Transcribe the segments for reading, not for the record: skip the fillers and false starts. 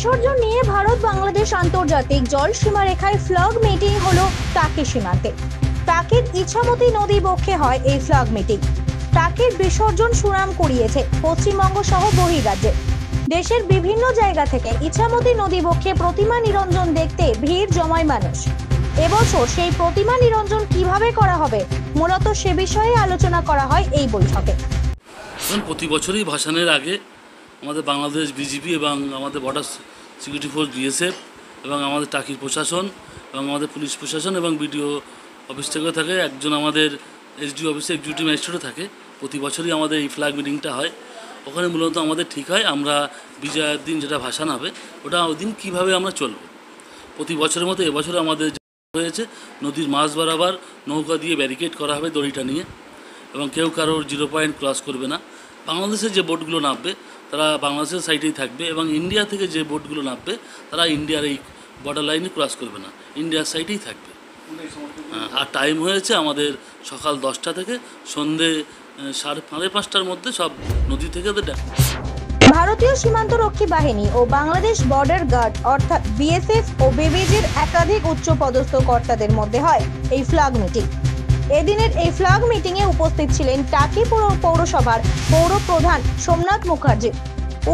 বিসর্জন নিয়ে ভারত বাংলাদেশ আন্তর্জাতিক জল সীমারেখায় ফ্ল্যাগ মিটিং হলো টাকি সীমান্তে। টাকির ইছামতি নদী বক্ষে হয় এই ফ্ল্যাগ মিটিং। টাকির বিসর্জন সুনাম কুড়িয়েছে পশ্চিমবঙ্গ সহ বহির্রাজ্যে। দেশের বিভিন্ন জায়গা থেকে ইছামতি নদী বক্ষে প্রতিমা নিরঞ্জন দেখতে ভিড় জমায় মানুষ। এবছর সেই প্রতিমা নিরঞ্জন কিভাবে করা হবে, মূলত সে বিষয়ে আলোচনা করা হয় এই বৈঠকে। প্রতি বছরই ভাসানের আগে আমাদের বাংলাদেশ বিজিপি এবং আমাদের বর্ডার সিকিউরিটি ফোর্স বিএসএফ এবং আমাদের টাকির প্রশাসন এবং আমাদের পুলিশ প্রশাসন এবং বিডিও অফিস থেকে থাকে, একজন আমাদের এসডিও অফিসে এক্সিকিউটিভ ম্যাজিস্ট্রেটও থাকে। প্রতি বছরই আমাদের এই ফ্ল্যাগ মিটিংটা হয়। ওখানে মূলত আমাদের ঠিক হয় আমরা বিজয়ের দিন যেটা ভাসান হবে ওটা ওই দিন কীভাবে আমরা চলবো। প্রতি বছরের মতো এবছরে আমাদের হয়েছে নদীর মাঝ বরাবর নৌকা দিয়ে ব্যারিকেড করা হবে দড়িটা নিয়ে, এবং কেউ কারোর 0 পয়েন্ট ক্রস করবে না। বাংলাদেশের যে বোটগুলো নামবে তারা বাংলাদেশের সাইডেই থাকবে, এবং ইন্ডিয়া থেকে যে বোটগুলো নামবে তারা ইন্ডিয়ার এই বর্ডার লাইনে ক্রস করবে না, ইন্ডিয়ার সাইডেই থাকবে। আর টাইম হয়েছে আমাদের সকাল 10টা থেকে সন্ধে 5:30টার মধ্যে সব নদী থেকে ভারতীয় সীমান্তরক্ষী বাহিনী ও বাংলাদেশ বর্ডার গার্ড অর্থাৎ বিএসএফ ও বিবিজির একাধিক উচ্চপদস্থ কর্তাদের মধ্যে হয় এই ফ্ল্যাগ মিটিং। এদিনের এই ফ্ল্যাগ মিটিং এ উপস্থিত ছিলেন টাকি পৌরসভার পৌর প্রধান সোমনাথ মুখার্জি,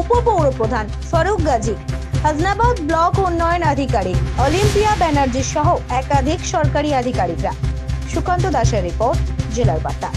উপপৌর প্রধান ফারুক গাজী, হাসনাবাদ ব্লক উন্নয়ন আধিকারিক অলিম্পিয়া ব্যানার্জি সহ একাধিক সরকারি আধিকারিকরা। সুকান্ত দাসের রিপোর্ট, জেলার বার্তা।